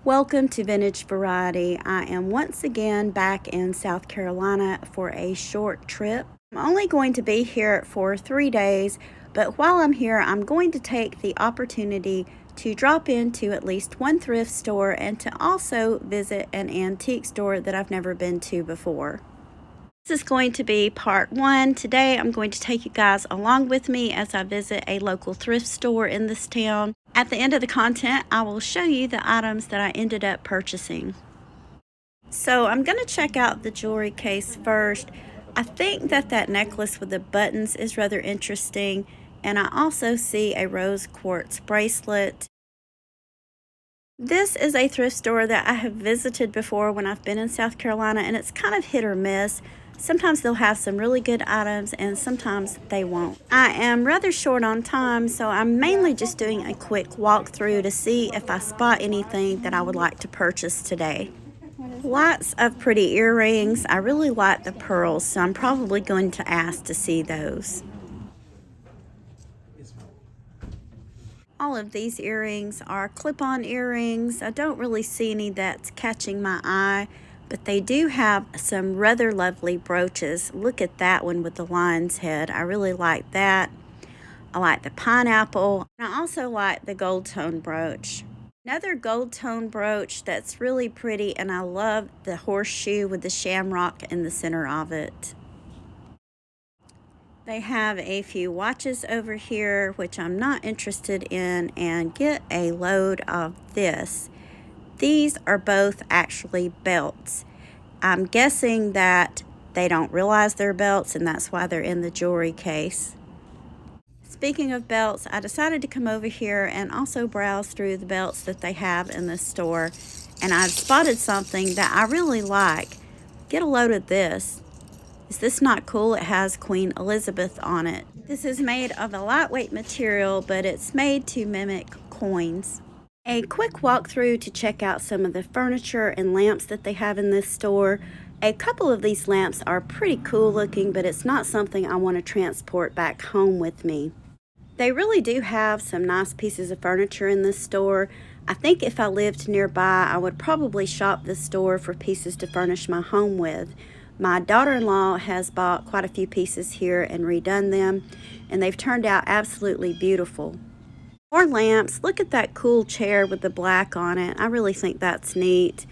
Welcome to Vintage Variety. I am once again back in South Carolina for a short trip. I'm only going to be here for 3 days, but while I'm here, I'm going to take the opportunity to drop into at least one thrift store and to also visit an antique store that I've never been to before. This is going to be part one. Today I'm going to take you guys along with me as I visit a local thrift store in this town. At the end of the content, I will show you the items that I ended up purchasing. So I'm going to check out the jewelry case first. I think that necklace with the buttons is rather interesting, and I also see a rose quartz bracelet. This is a thrift store that I have visited before when I've been in South Carolina, and it's kind of hit or miss. Sometimes they'll have some really good items and sometimes they won't. I am rather short on time, so I'm mainly just doing a quick walkthrough to see if I spot anything that I would like to purchase today. Lots of pretty earrings. I really like the pearls, so I'm probably going to ask to see those. All of these earrings are clip-on earrings. I don't really see any that's catching my eye, but they do have some rather lovely brooches. Look at that one with the lion's head. I really like that. I like the pineapple. And I also like the gold tone brooch. Another gold tone brooch that's really pretty, and I love the horseshoe with the shamrock in the center of it. They have a few watches over here, which I'm not interested in, and get a load of this. These are both actually belts. I'm guessing that they don't realize they're belts, and that's why they're in the jewelry case. Speaking of belts, I decided to come over here and also browse through the belts that they have in this store, and I've spotted something that I really like. Get a load of this. Is this not cool? It has Queen Elizabeth on it. This is made of a lightweight material, but it's made to mimic coins. A quick walkthrough to check out some of the furniture and lamps that they have in this store. A couple of these lamps are pretty cool looking, but it's not something I want to transport back home with me. They really do have some nice pieces of furniture in this store. I think if I lived nearby, I would probably shop this store for pieces to furnish my home with. My daughter-in-law has bought quite a few pieces here and redone them, and they've turned out absolutely beautiful. More lamps. Look at that cool chair with the black on it. I really think that's neat.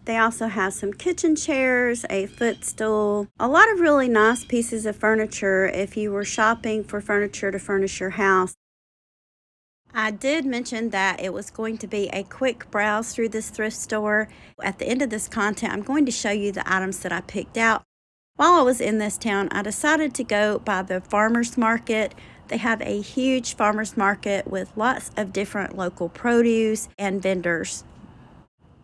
They also have some kitchen chairs, a footstool, a lot of really nice pieces of furniture if you were shopping for furniture to furnish your house. I did mention that it was going to be a quick browse through this thrift store. At the end of this content, I'm going to show you the items that I picked out. While I was in this town, I decided to go by the farmer's market. They have a huge farmer's market with lots of different local produce and vendors.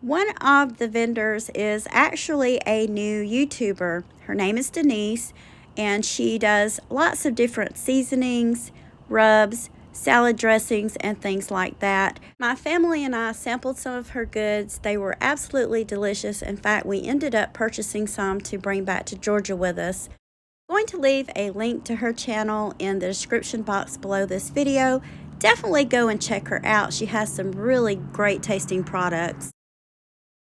One of the vendors is actually a new YouTuber. Her name is Denise, and she does lots of different seasonings, rubs, salad dressings, and things like that. My family and I sampled some of her goods. They were absolutely delicious. In fact, we ended up purchasing some to bring back to Georgia with us. I'm going to leave a link to her channel in the description box below this video. Definitely go and check her out. She has some really great tasting products.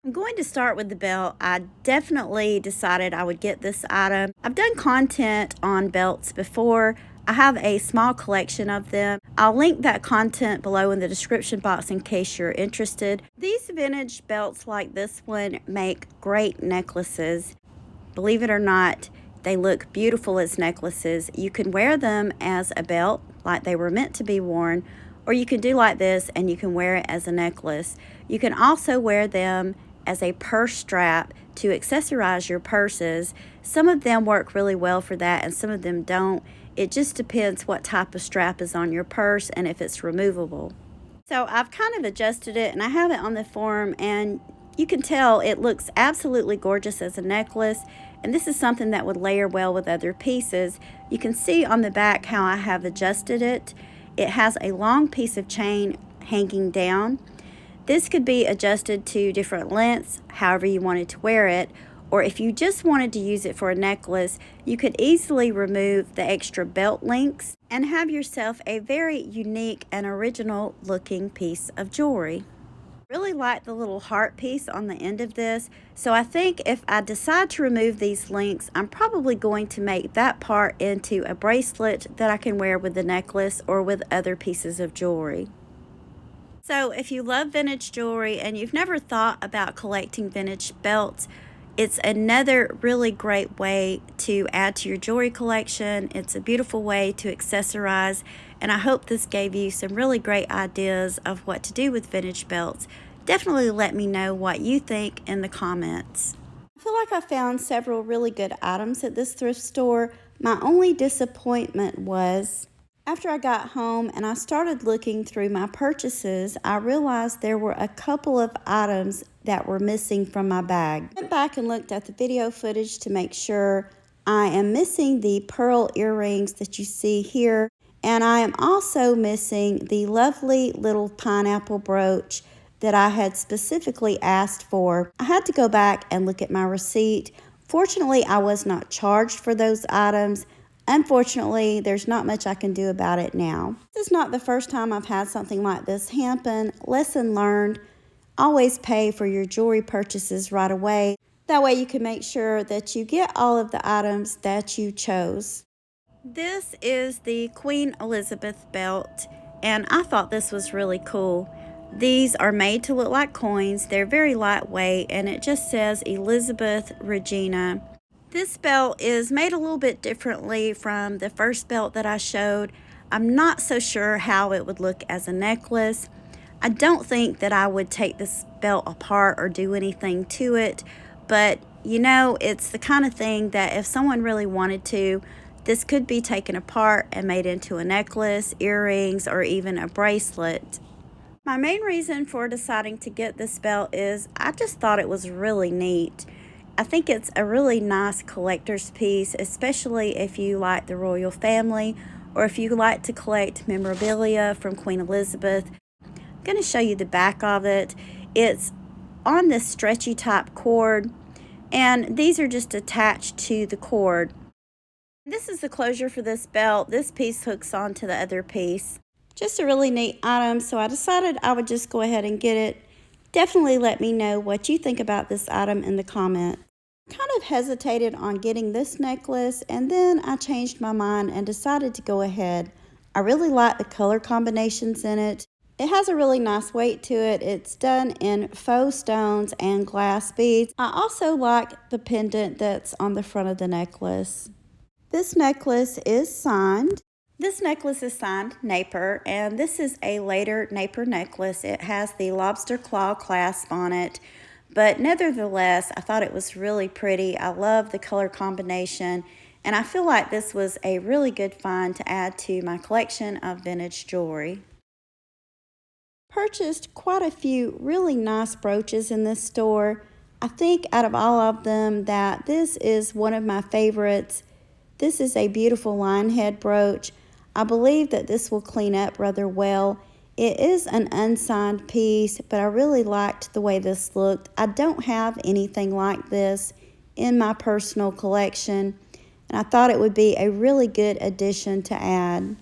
I'm going to start with the belt. I definitely decided I would get this item. I've done content on belts before. I have a small collection of them. I'll link that content below in the description box in case you're interested. These vintage belts like this one make great necklaces. Believe it or not, they look beautiful as necklaces. You can wear them as a belt like they were meant to be worn, or you can do like this and you can wear it as a necklace. You can also wear them as a purse strap to accessorize your purses. Some of them work really well for that and some of them don't. It just depends what type of strap is on your purse and if it's removable. So I've kind of adjusted it and I have it on the form, and you can tell it looks absolutely gorgeous as a necklace, and this is something that would layer well with other pieces. You can see on the back how I have adjusted it. It has a long piece of chain hanging down. This could be adjusted to different lengths, however you wanted to wear it, or if you just wanted to use it for a necklace, you could easily remove the extra belt links and have yourself a very unique and original looking piece of jewelry. Really like the little heart piece on the end of this, so I think if I decide to remove these links, I'm probably going to make that part into a bracelet that I can wear with the necklace or with other pieces of jewelry. So if you love vintage jewelry and you've never thought about collecting vintage belts, it's another really great way to add to your jewelry collection. It's a beautiful way to accessorize, and I hope this gave you some really great ideas of what to do with vintage belts. Definitely let me know what you think in the comments. I feel like I found several really good items at this thrift store. My only disappointment was after I got home and I started looking through my purchases, I realized there were a couple of items that were missing from my bag. I went back and looked at the video footage to make sure. I am missing the pearl earrings that you see here, and I am also missing the lovely little pineapple brooch that I had specifically asked for. I had to go back and look at my receipt. Fortunately, I was not charged for those items. Unfortunately, there's not much I can do about it now. This is not the first time I've had something like this happen. Lesson learned, always pay for your jewelry purchases right away. That way you can make sure that you get all of the items that you chose. This is the Queen Elizabeth belt, and I thought this was really cool. These are made to look like coins. They're very lightweight, and it just says Elizabeth Regina. This belt is made a little bit differently from the first belt that I showed. I'm not so sure how it would look as a necklace. I don't think that I would take this belt apart or do anything to it, but you know, it's the kind of thing that if someone really wanted to, this could be taken apart and made into a necklace, earrings, or even a bracelet. My main reason for deciding to get this belt is I just thought it was really neat. I think it's a really nice collector's piece, especially if you like the royal family or if you like to collect memorabilia from Queen Elizabeth. I'm going to show you the back of it. It's on this stretchy type cord, and these are just attached to the cord. This is the closure for this belt. This piece hooks onto the other piece. Just a really neat item, so I decided I would just go ahead and get it. Definitely let me know what you think about this item in the comments. Kind of hesitated on getting this necklace, and then I changed my mind and decided to go ahead. I really like the color combinations in it. It has a really nice weight to it. It's done in faux stones and glass beads. I also like the pendant that's on the front of the necklace. This necklace is signed. This necklace is signed Napier, and this is a later Napier necklace. It has the lobster claw clasp on it, but nevertheless, I thought it was really pretty. I love the color combination, and I feel like this was a really good find to add to my collection of vintage jewelry. Purchased quite a few really nice brooches in this store. I think out of all of them that this is one of my favorites. This is a beautiful lion head brooch. I believe that this will clean up rather well. It is an unsigned piece, but I really liked the way this looked. I don't have anything like this in my personal collection, and I thought it would be a really good addition to add. I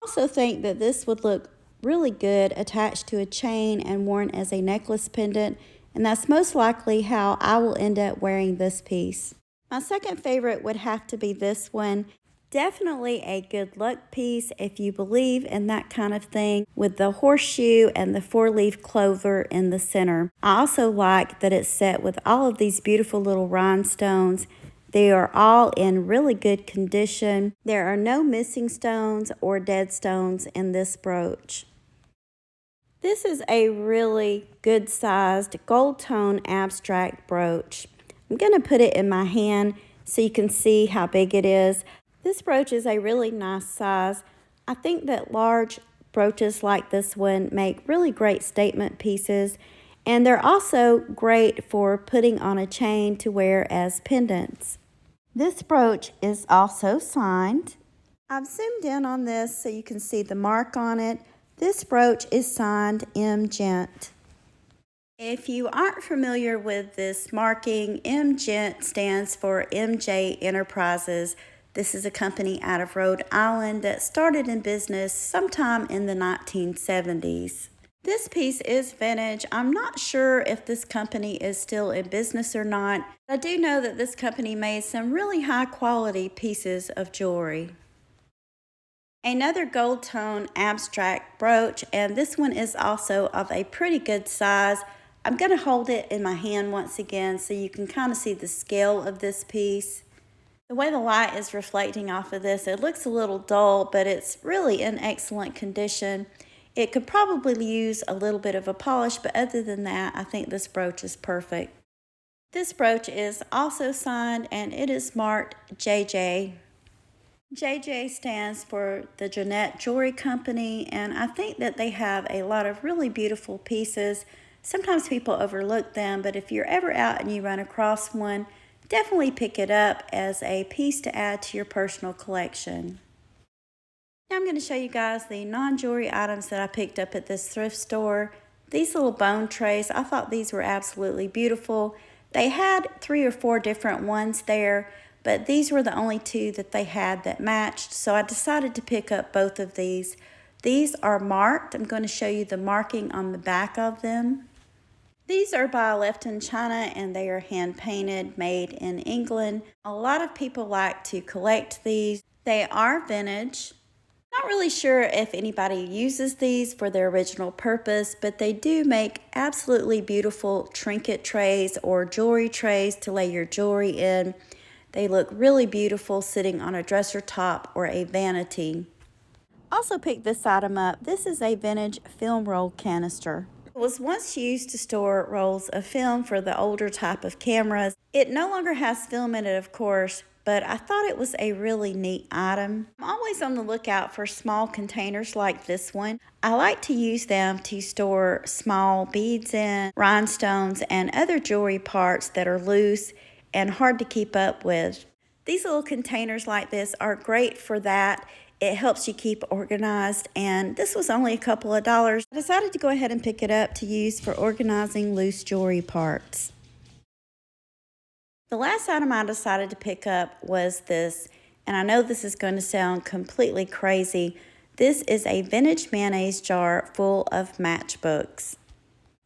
also think that this would look really good attached to a chain and worn as a necklace pendant, and that's most likely how I will end up wearing this piece. My second favorite would have to be this one. Definitely a good luck piece if you believe in that kind of thing, with the horseshoe and the four-leaf clover in the center. I also like that it's set with all of these beautiful little rhinestones. They are all in really good condition. There are no missing stones or dead stones in this brooch. This is a really good sized gold tone abstract brooch. I'm going to put it in my hand so you can see how big it is. This brooch is a really nice size. I think that large brooches like this one make really great statement pieces, and they're also great for putting on a chain to wear as pendants. This brooch is also signed. I've zoomed in on this so you can see the mark on it. This brooch is signed M. Gent. If you aren't familiar with this marking, M. Gent stands for MJ Enterprises. This is a company out of Rhode Island that started in business sometime in the 1970s. This piece is vintage. I'm not sure if this company is still in business or not. I do know that this company made some really high quality pieces of jewelry. Another gold tone abstract brooch, and this one is also of a pretty good size. I'm going to hold it in my hand once again so you can kind of see the scale of this piece. The way the light is reflecting off of this, it looks a little dull, but it's really in excellent condition. It could probably use a little bit of a polish, but other than that, I think this brooch is perfect. This brooch is also signed and it is marked JJ. JJ stands for the Jeanette Jewelry Company, and I think that they have a lot of really beautiful pieces. Sometimes people overlook them, but if you're ever out and you run across one, definitely pick it up as a piece to add to your personal collection. Now I'm going to show you guys the non-jewelry items that I picked up at this thrift store. These little bone trays, I thought these were absolutely beautiful. They had 3 or 4 different ones there, but these were the only 2 that they had that matched, so I decided to pick up both of these. These are marked. I'm going to show you the marking on the back of them. These are by Left in China and they are hand painted, made in England. A lot of people like to collect these. They are vintage. Not really sure if anybody uses these for their original purpose, but they do make absolutely beautiful trinket trays or jewelry trays to lay your jewelry in. They look really beautiful sitting on a dresser top or a vanity. Also picked this item up. This is a vintage film roll canister. It was once used to store rolls of film for the older type of cameras. It no longer has film in it, of course, but I thought it was a really neat item. I'm always on the lookout for small containers like this one. I like to use them to store small beads in, rhinestones, and other jewelry parts that are loose and hard to keep up with. These little containers like this are great for that. It helps you keep organized, and this was only a couple of dollars. I decided to go ahead and pick it up to use for organizing loose jewelry parts. The last item I decided to pick up was this, and I know this is going to sound completely crazy. This is a vintage mayonnaise jar full of matchbooks.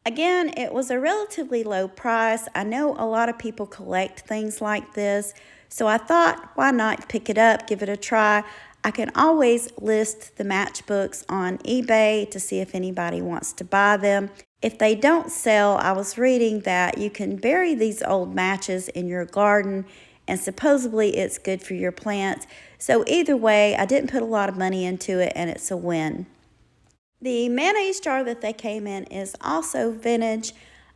Again, it was a relatively low price. I know a lot of people collect things like this, so I thought, why not pick it up, give it a try. I can always list the matchbooks on eBay to see if anybody wants to buy them. If they don't sell, I was reading that you can bury these old matches in your garden and supposedly it's good for your plants. So either way, I didn't put a lot of money into it and it's a win. The mayonnaise jar that they came in is also vintage.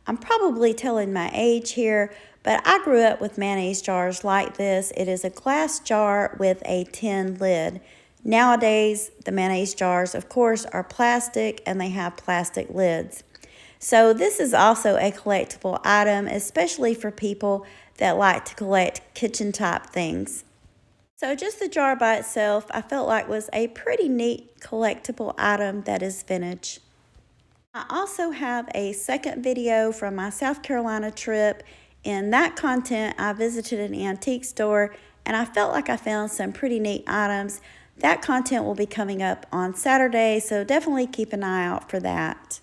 I'm probably telling my age here, but I grew up with mayonnaise jars like this. It is a glass jar with a tin lid. Nowadays, the mayonnaise jars, of course, are plastic and they have plastic lids. So this is also a collectible item, especially for people that like to collect kitchen type things. So just the jar by itself, I felt like was a pretty neat collectible item that is vintage. I also have a second video from my South Carolina trip. In that content, I visited an antique store and I felt like I found some pretty neat items. That content will be coming up on Saturday, so definitely keep an eye out for that.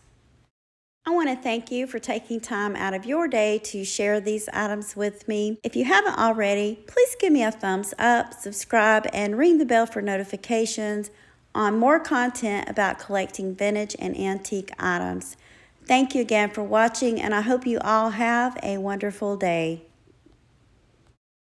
I want to thank you for taking time out of your day to share these items with me. If you haven't already, please give me a thumbs up, subscribe, and ring the bell for notifications on more content about collecting vintage and antique items. Thank you again for watching, and I hope you all have a wonderful day.